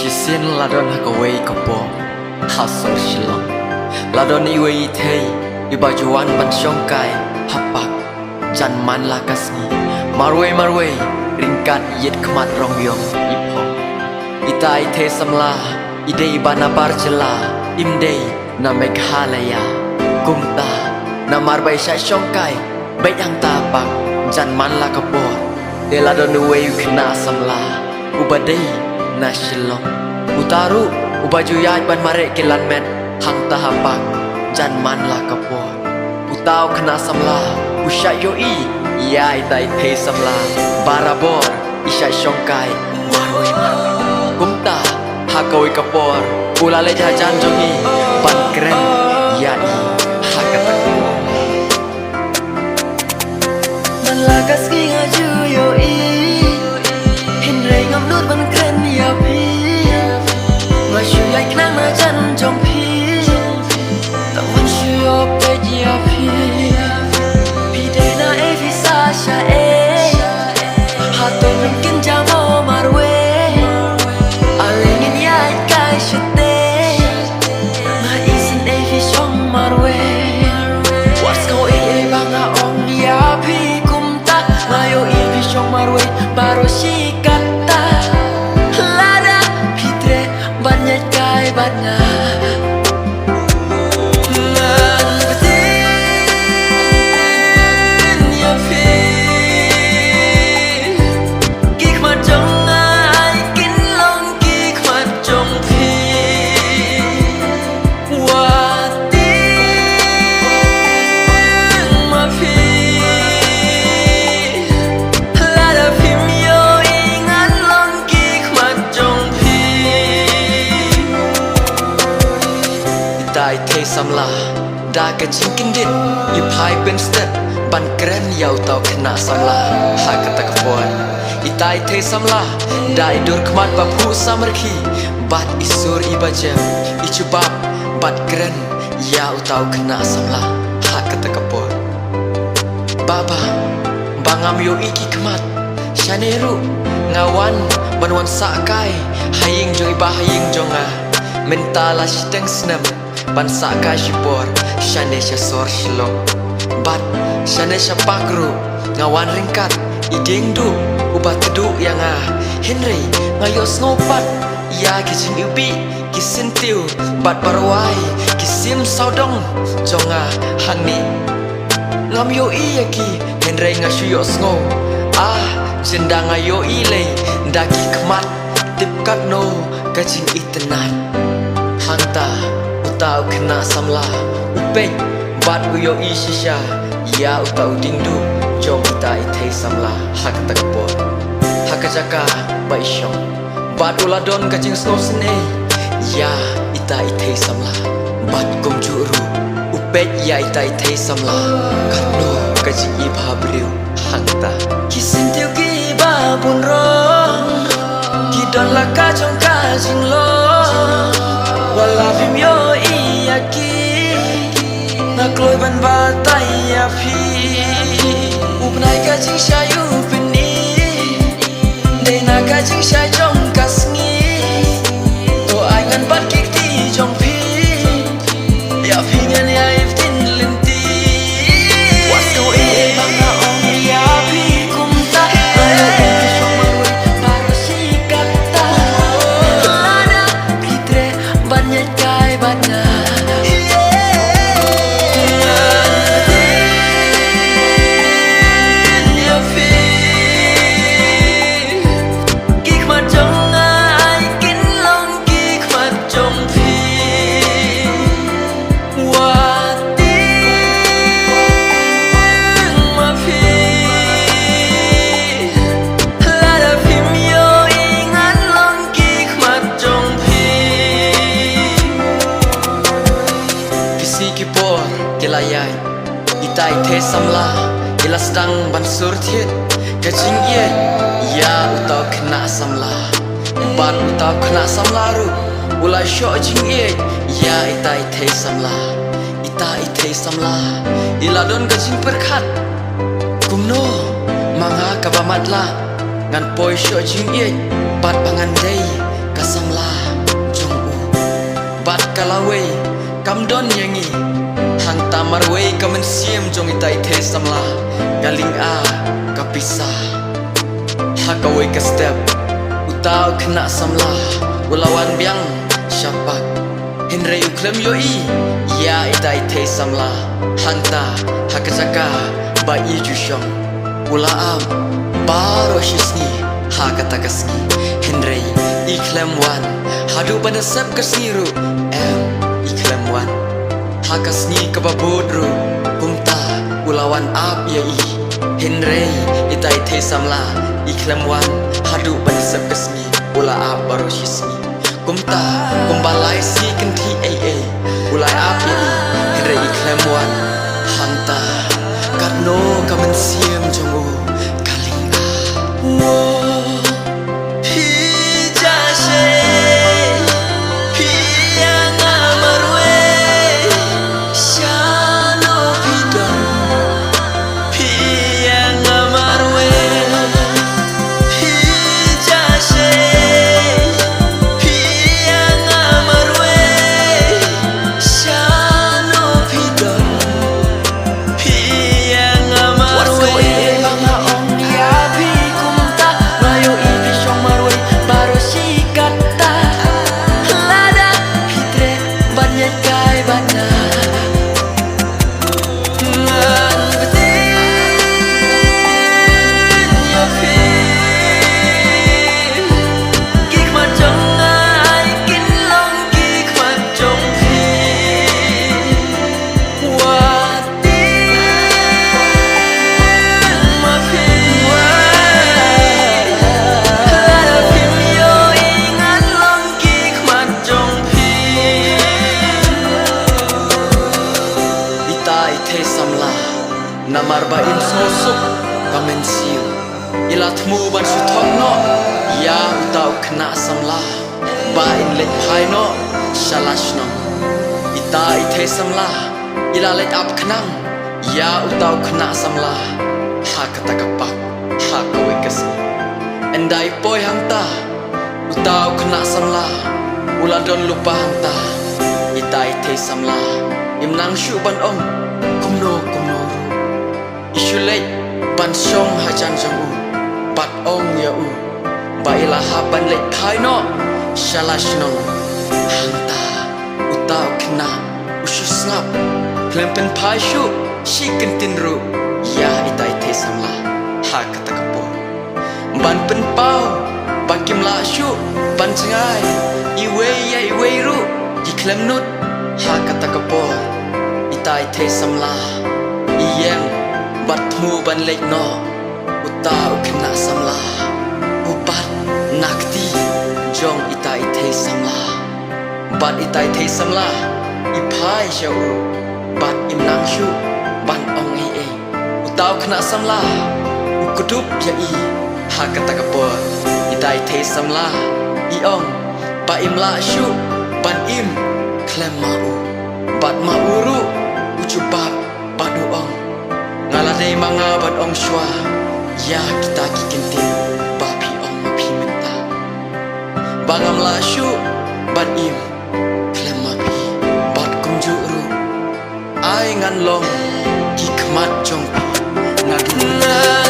Kisien ladon hakaway kapo hasol silong ladon iway thay ibajuan ban syongkai hapak jan man lakasni marwe ringkat yet kemat rongyong ipo itai thay samla idei banabar jela imdei na meghalaya kumta na marbai syai syongkai baik yang tapak jan man lakapo de ladon iway kena samla ubadei na silong utaru ubaju yai ban marek kilan met hang tahapak jan man la kapor utau kena samla usai yoi yai tai the samla barabor isai syongkai marwe kumta hakoi kapor ulale jajan jongi ban keren yai hakatak man lakas ki ngaju yoi hinre ngam lut ban keren ya pi masyu yai knang na jan jong pi tak man syu pe ya pi pi de na e visa sha e ha to mungkin jamo marwe alengin yai kai shite ma isin e vi shong marwe what's going bang a ong ya pi kumta mayo e vi shong marwe baro shikata lada pitre banyak kai bana tai the samla da ka jingkin dit i phai ben step ban kren yau tau kena samla ha ka tak pon i tai the samla dai dur khmat ba phu samarki bat isur i bajem i chubab bat kren yau tau kena samla ha ka tak pon baba bangam yo iki khmat shaneru ngawan banwan sakai haying jong ba haying jonga mentala siteng snam ban sakai shipor shane sor shlong bat shane pagru ngawan ringkat iding du ubat du yang henry ngayo snopat ya kijing ubi kisintiu bat barwai kisim saudong jonga hangni ngam yo i ki henry ngasyo sngo jenda ngayo i le daki kmat tipkat no kajing itenan hangta utau kena samla upeng bat uyo isisha ya utau dingdu jom kita ithei samla hak takpor hak jaka baishong bat uladon kajing snow sne ya ita ithei samla bat gomjuru upek ya ita ithei samla karno kajing ibhabriu hangta kisintiu ki ba bun rong ki don la ka jong ka jing lo wala vim yo iyaki na kloi ban ba tai ya phi upnai ka jing shayu pini de na ka jing shai jong kasngi to ai ngan bat ki ti jong phi ya phi ngan ya iftin linti what's going bang na ong ya phi kumta ayo ki shong marwe baro shikata lada pitre banyak kai bana kelayai itai the samla ila sedang bansur thiet kajing ye ya utau kena samla ban utau kena samla ru ulai syo jing ye ya itai the samla ila don kajing perkhat kumno manga kabamatla ngan poi syo jing ye bat pangan dei kasamla Shalaway Kamdon yangi Hang tamarway kamen siem jong itai the samla Galing a kapisa Hakaway ka step Utaw kena samla Ulawan biang syapak Henry uklem yoi Ya itai the samla Hanta hakazaka ba iju syong Ulaam baro shisni Hakatagasni Henry iklem wan Hadu pada sep kasniru iklem wan Hakasni kababodru Kumta ulawan ap yai Henry itai the samla iklem wan Hadu pada sep kasni ula ap baro shisni Kumta kumbalai si kenti ulai ap yai Henry iklem wan Hanta Katno kamen siem jongu Kaling a Namar ba im sosok kamen siu Ilatmu ban sutok no Ya utau kena samla Ba in let pai no Shalash no Ita ithe samla Ila let ap kenang Ya utau kena samla Ha kata kapak Ha kawe kasi Endai poi hangta Utau kena samla Uladon lupa hangta Ita ithe samla Imnang syu ban ong Kumno Isulek ban song hajan jang u Bat ong ya u Ba ilaha ban lek pai no Shalash no Hanta Utau kena Ushu snap Plempen pai syu Shi kentin ru Ya itai te samla Ha kata kapo Ban pen pau Bakim la syu Ban cengai Iwe ya iwe ru Iklem nut Ha kata kapo Itai te samla Iyeng Batmu ban lek no Utau kena samla Ubat nakti Jong itai the samla Bat itai the samla Ipai syau Bat imnang syu Ban ong Utau kena samla Ukudup yai Ha kata kapor Itai the samla Iong Ba imla syu Ban im Klem mau Bat mauru Ucubab Bat uong Ngaladai manga bat ong shwa Ya kita kikintin Bapi ong mapi menta Bangam la syu Bat im Klem mapi Bat kumjuru Ai ngan long Hikmat jong pi Ngadu